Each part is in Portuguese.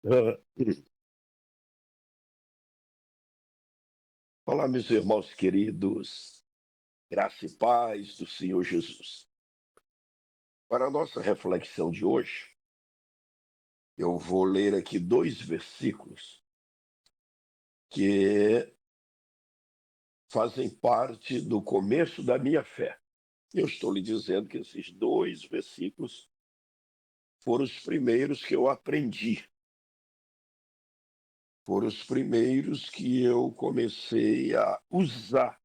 Ah, Olá, meus irmãos queridos, graça e paz do Senhor Jesus. Para a nossa reflexão de hoje, eu vou ler aqui dois versículos que fazem parte do começo da minha fé. Eu estou lhe dizendo que esses dois versículos foram os primeiros que eu aprendi, foram os primeiros que eu comecei a usar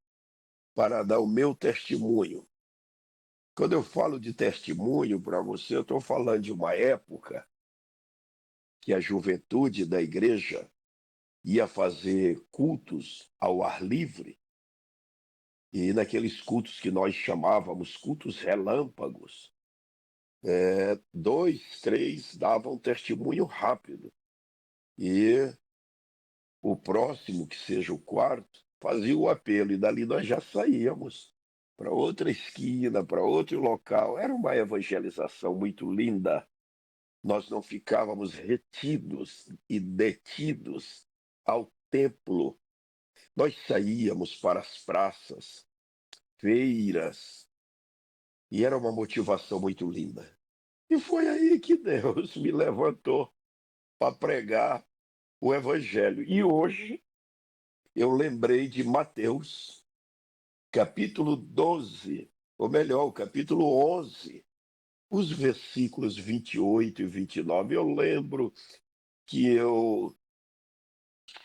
para dar o meu testemunho. Quando eu falo de testemunho para você, eu estou falando de uma época que a juventude da igreja ia fazer cultos ao ar livre, e naqueles cultos que nós chamávamos cultos relâmpagos, dois, três davam testemunho rápido, e o próximo, que seja o quarto, fazia o apelo, e dali nós já saíamos para outra esquina, para outro local. Era uma evangelização muito linda. Nós não ficávamos retidos e detidos ao templo. Nós saíamos para as praças, feiras, e era uma motivação muito linda. E foi aí que Deus me levantou para pregar o Evangelho. E hoje eu lembrei de Mateus, capítulo 12, ou melhor, o capítulo 11, os versículos 28 e 29. Eu lembro que eu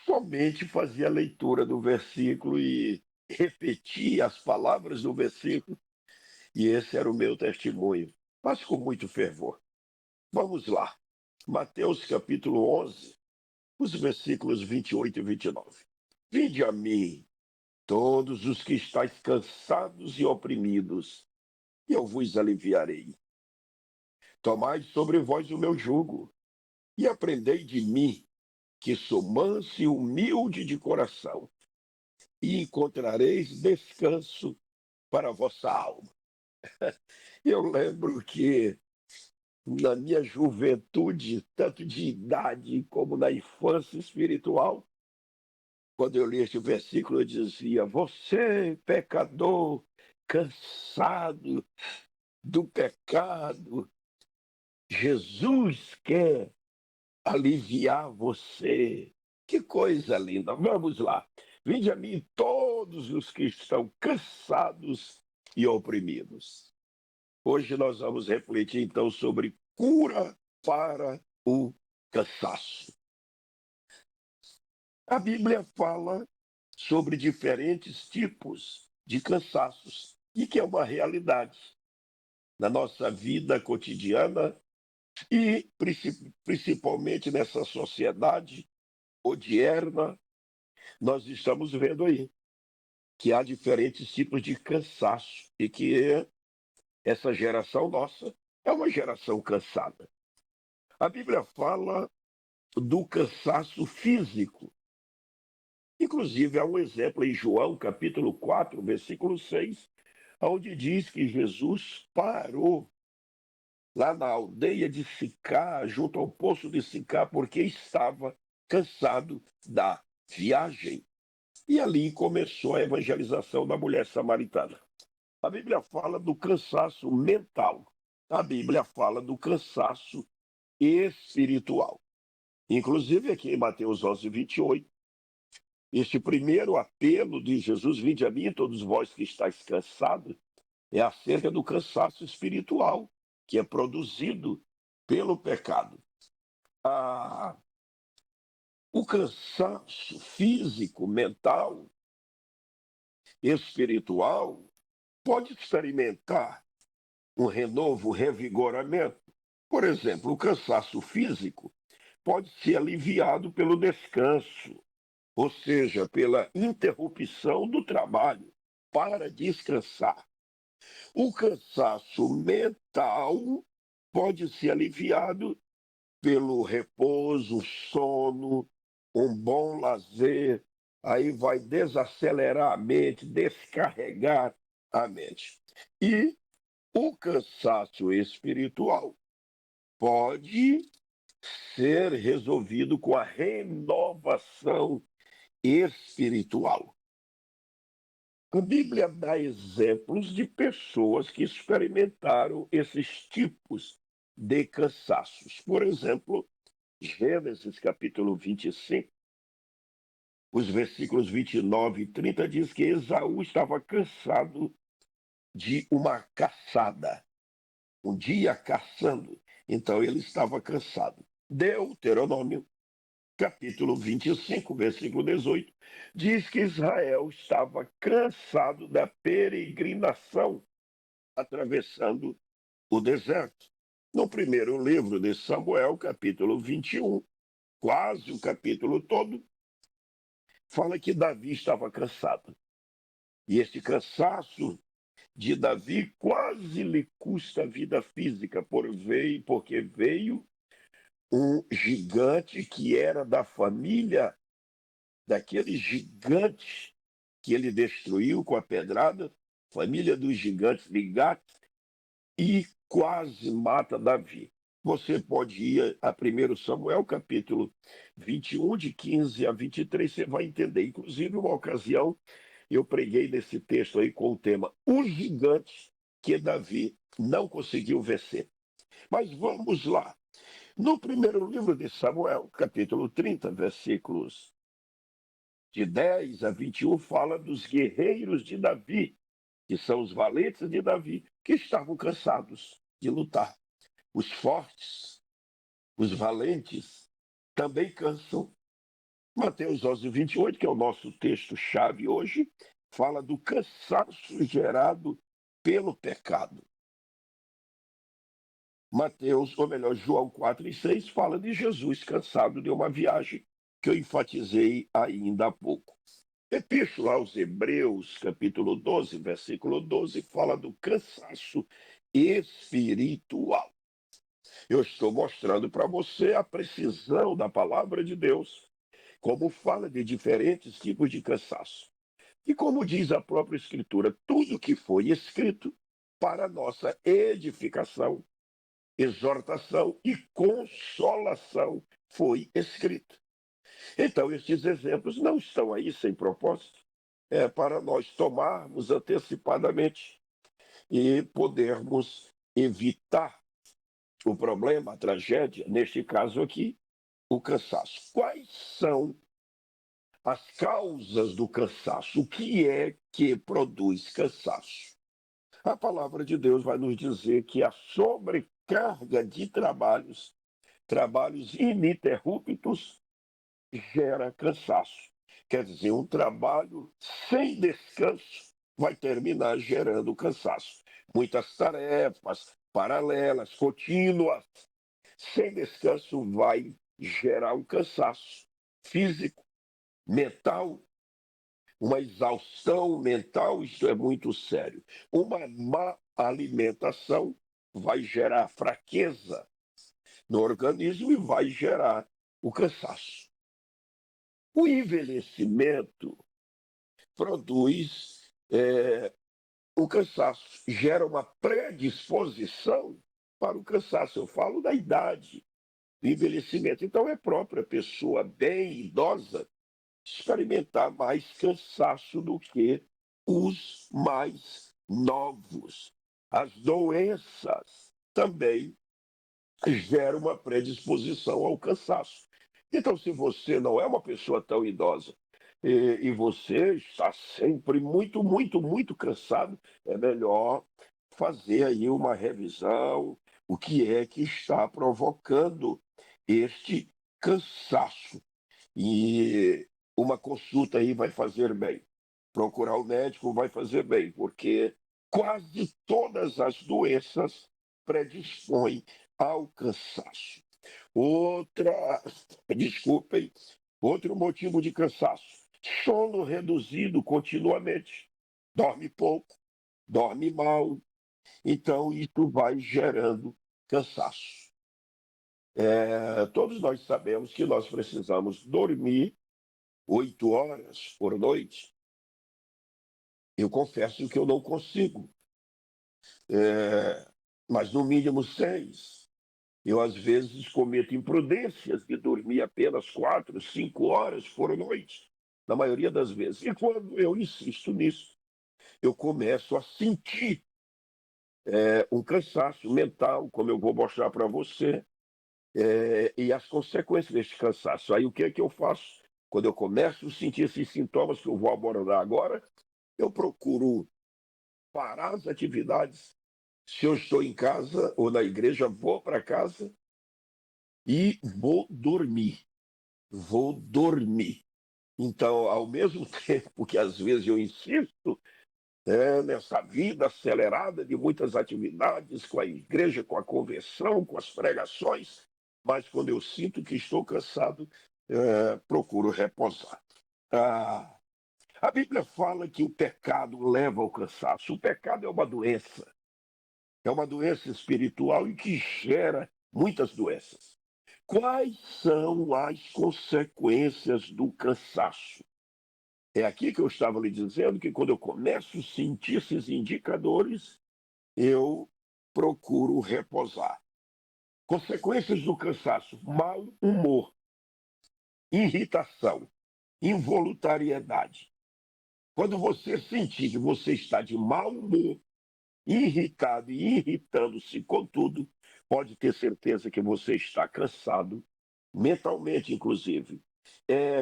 somente fazia a leitura do versículo e repetia as palavras do versículo. E esse era o meu testemunho, mas com muito fervor. Vamos lá. Mateus capítulo 11, os versículos 28 e 29. Vinde a mim, todos os que estáis cansados e oprimidos, e eu vos aliviarei. Tomai sobre vós o meu jugo, e aprendei de mim, que sou manso e humilde de coração, e encontrareis descanso para a vossa alma. Eu lembro que na minha juventude, tanto de idade como na infância espiritual, quando eu li este versículo, eu dizia: Você, pecador, cansado do pecado, Jesus quer aliviar você. Que coisa linda! Vamos lá. Vinde a mim todos os que estão cansados e oprimidos. Hoje nós vamos refletir então sobre cura para o cansaço. A Bíblia fala sobre diferentes tipos de cansaços e que é uma realidade na nossa vida cotidiana e principalmente nessa sociedade odierna. Nós estamos vendo aí que há diferentes tipos de cansaço e que essa geração nossa é uma geração cansada. A Bíblia fala do cansaço físico. Inclusive, há um exemplo em João, capítulo 4, versículo 6, onde diz que Jesus parou lá na aldeia de Sicá, junto ao poço de Sicá, porque estava cansado da viagem. E ali começou a evangelização da mulher samaritana. A Bíblia fala do cansaço mental. A Bíblia fala do cansaço espiritual. Inclusive, aqui em Mateus 11, 28, este primeiro apelo de Jesus: vinde a mim, todos vós que estáis cansados, é acerca do cansaço espiritual, que é produzido pelo pecado. Ah, o cansaço físico, mental, espiritual, pode experimentar um renovo, um revigoramento. Por exemplo, o cansaço físico pode ser aliviado pelo descanso, ou seja, pela interrupção do trabalho para descansar. O cansaço mental pode ser aliviado pelo repouso, sono, um bom lazer. Aí vai desacelerar a mente, descarregar a mente. E o cansaço espiritual pode ser resolvido com a renovação espiritual. A Bíblia dá exemplos de pessoas que experimentaram esses tipos de cansaços. Por exemplo, Gênesis capítulo 25, os versículos 29 e 30 diz que Esaú estava cansado de uma caçada, um dia caçando, então ele estava cansado. Deuteronômio capítulo 25, versículo 18, diz que Israel estava cansado da peregrinação atravessando o deserto. No primeiro livro de Samuel, capítulo 21, quase o capítulo todo, fala que Davi estava cansado. E este cansaço de Davi quase lhe custa a vida física, porque veio um gigante que era da família daquele gigante que ele destruiu com a pedrada, família dos gigantes de Gat, e quase mata Davi. Você pode ir a 1 Samuel, capítulo 21, de 15 a 23, você vai entender. Inclusive, uma ocasião, eu preguei nesse texto aí com o tema Os Gigantes que Davi não conseguiu vencer. Mas vamos lá. No primeiro livro de Samuel, capítulo 30, versículos de 10 a 21, fala dos guerreiros de Davi, que são os valentes de Davi, que estavam cansados de lutar. Os fortes, os valentes, também cansam. Mateus 11, 28, que é o nosso texto-chave hoje, fala do cansaço gerado pelo pecado. Mateus, ou melhor, João 4 e 6, fala de Jesus cansado de uma viagem que eu enfatizei ainda há pouco. Epístola aos Hebreus, capítulo 12, versículo 12, fala do cansaço espiritual. Eu estou mostrando para você a precisão da palavra de Deus, como fala de diferentes tipos de cansaço. E como diz a própria Escritura, tudo que foi escrito para nossa edificação, exortação e consolação foi escrito. Então, estes exemplos não estão aí sem propósito, para nós tomarmos antecipadamente e podermos evitar o problema, a tragédia, neste caso aqui, o cansaço. Quais são as causas do cansaço? O que é que produz cansaço? A palavra de Deus vai nos dizer que a sobrecarga de trabalhos ininterruptos, gera cansaço. Quer dizer, um trabalho sem descanso vai terminar gerando cansaço. Muitas tarefas paralelas, contínuas, sem descanso vai gerar um cansaço físico, mental, uma exaustão mental, isso é muito sério. Uma má alimentação vai gerar fraqueza no organismo e vai gerar o cansaço. O envelhecimento produz o cansaço, gera uma predisposição para o cansaço. Eu falo da idade, do envelhecimento. Então, é própria pessoa bem idosa experimentar mais cansaço do que os mais novos. As doenças também geram uma predisposição ao cansaço. Então, se você não é uma pessoa tão idosa e você está sempre muito, muito, muito cansado, é melhor fazer aí uma revisão, o que é que está provocando este cansaço. E uma consulta aí vai fazer bem. Procurar o médico vai fazer bem, porque quase todas as doenças predispõem ao cansaço. Outra, desculpem, outro motivo de cansaço: sono reduzido continuamente. Dorme pouco, dorme mal, então isso vai gerando cansaço. Todos nós sabemos que nós precisamos dormir 8 horas por noite. Eu confesso que eu não consigo, mas no mínimo 6. Eu, às vezes, cometo imprudências de dormir apenas 4, 5 horas por noite, na maioria das vezes. E quando eu insisto nisso, eu começo a sentir um cansaço mental, como eu vou mostrar para você, e as consequências desse cansaço. Aí o que é que eu faço? Quando eu começo a sentir esses sintomas que eu vou abordar agora, eu procuro parar as atividades. Se eu estou em casa ou na igreja, vou para casa e vou dormir. Vou dormir. Então, ao mesmo tempo que às vezes eu insisto nessa vida acelerada de muitas atividades com a igreja, com a conversão, com as pregações, mas quando eu sinto que estou cansado, procuro repousar. Ah, a Bíblia fala que o pecado leva ao cansaço. O pecado é uma doença espiritual e que gera muitas doenças. Quais são as consequências do cansaço? É aqui que eu estava lhe dizendo que quando eu começo a sentir esses indicadores, eu procuro repousar. Consequências do cansaço: mau humor, irritação, involuntariedade. Quando você sentir que você está de mau humor, irritado e irritando-se com tudo, pode ter certeza que você está cansado, mentalmente, inclusive.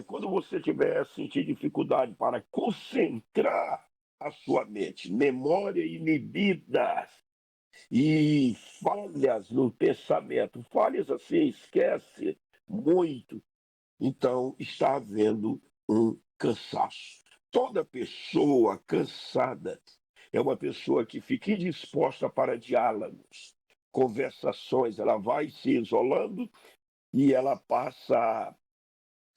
Quando você tiver sentir dificuldade para concentrar a sua mente, memória inibida e falhas no pensamento, falhas assim, esquece muito, então está havendo um cansaço. Toda pessoa cansada é uma pessoa que fica indisposta para diálogos, conversações, ela vai se isolando e ela passa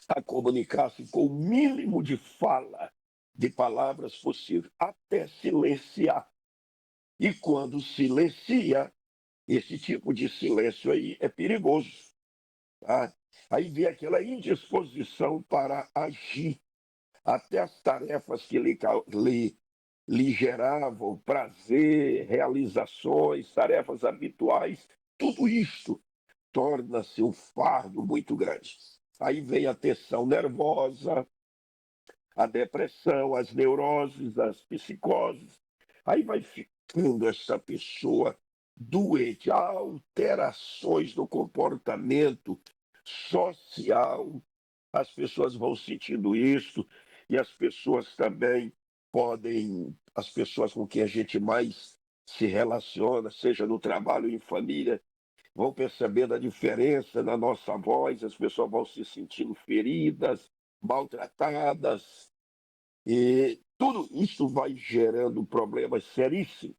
a comunicar-se com o mínimo de fala, de palavras possível, até silenciar. E quando silencia, esse tipo de silêncio aí é perigoso. Tá? Aí vem aquela indisposição para agir. Até as tarefas que lhe geravam prazer, realizações, tarefas habituais, tudo isto torna-se um fardo muito grande. Aí vem a tensão nervosa, a depressão, as neuroses, as psicoses. Aí vai ficando essa pessoa doente, há alterações no comportamento social. As pessoas vão sentindo isso e as pessoas também as pessoas com quem a gente mais se relaciona, seja no trabalho ou em família, vão percebendo a diferença na nossa voz, as pessoas vão se sentindo feridas, maltratadas, e tudo isso vai gerando problemas seríssimos.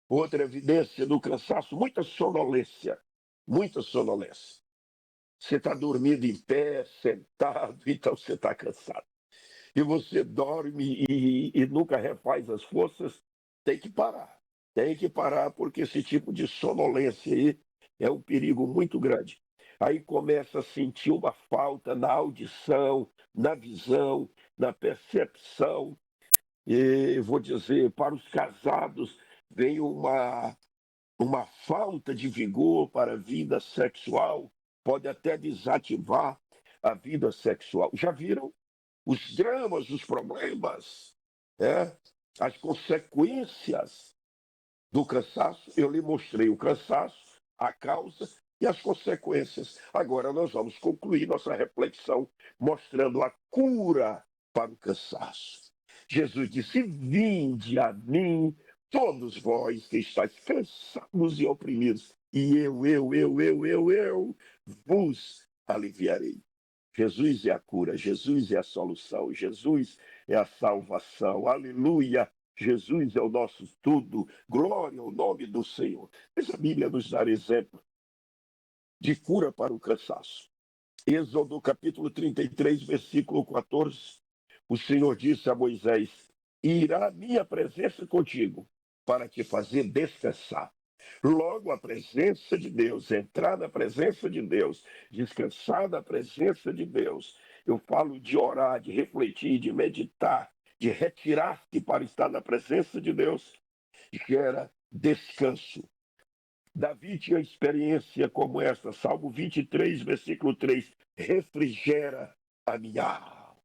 Outra evidência do cansaço, muita sonolência, muita sonolência. Você está dormindo em pé, sentado, então você está cansado. E você dorme e nunca refaz as forças, tem que parar. Tem que parar, porque esse tipo de sonolência aí é um perigo muito grande. Aí começa a sentir uma falta na audição, na visão, na percepção. E vou dizer, para os casados, vem uma falta de vigor para a vida sexual, pode até desativar a vida sexual. Já viram os dramas, os problemas, é? As consequências do cansaço? Eu lhe mostrei o cansaço, a causa e as consequências. Agora nós vamos concluir nossa reflexão mostrando a cura para o cansaço. Jesus disse: vinde a mim, todos vós que estáis cansados e oprimidos, e eu vos aliviarei. Jesus é a cura, Jesus é a solução, Jesus é a salvação. Aleluia! Jesus é o nosso tudo. Glória ao nome do Senhor. Mas a Bíblia nos dá exemplo de cura para o cansaço. Êxodo capítulo 33, versículo 14. O Senhor disse a Moisés: irá a minha presença contigo para te fazer descansar. Logo, a presença de Deus, entrar na presença de Deus, descansar na presença de Deus. Eu falo de orar, de refletir, de meditar, de retirar-se para estar na presença de Deus, gera descanso. Davi tinha experiência como essa. Salmo 23, versículo 3. Refrigera a minha alma.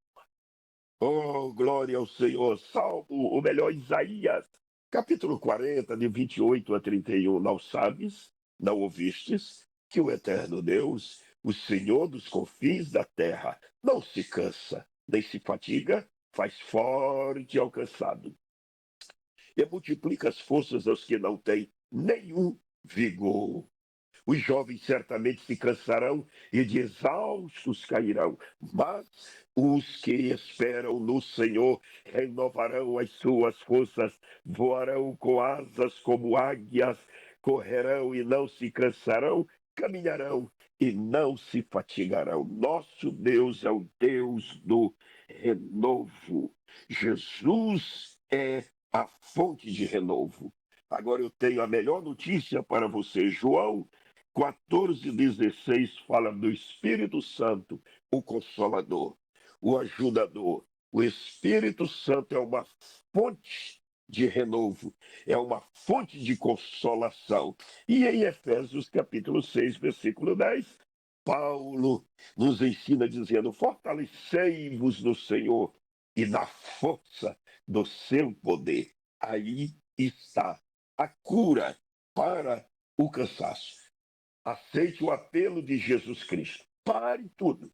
Oh, glória ao Senhor. Salmo, ou melhor, Isaías, capítulo 40, de 28 a 31. Não sabes, não ouvistes, que o eterno Deus, o Senhor dos confins da terra, não se cansa, nem se fatiga, faz forte ao cansado, e multiplica as forças aos que não têm nenhum vigor. Os jovens certamente se cansarão e de exaustos cairão, mas os que esperam no Senhor renovarão as suas forças, voarão com asas como águias, correrão e não se cansarão, caminharão e não se fatigarão. Nosso Deus é o Deus do renovo. Jesus é a fonte de renovo. Agora eu tenho a melhor notícia para você. João 14:16 fala do Espírito Santo, o Consolador, o Ajudador. O Espírito Santo é uma fonte de renovo, é uma fonte de consolação. E em Efésios capítulo 6, versículo 10, Paulo nos ensina dizendo: fortalecei-vos no Senhor e na força do seu poder. Aí está a cura para o cansaço. Aceite o apelo de Jesus Cristo. Pare tudo.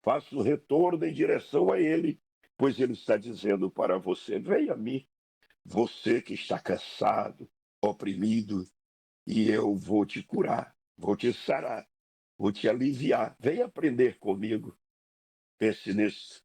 Faça o retorno em direção a Ele, pois Ele está dizendo para você: venha a mim, você que está cansado, oprimido, e eu vou te curar, vou te sarar, vou te aliviar. Venha aprender comigo. Pense nisso.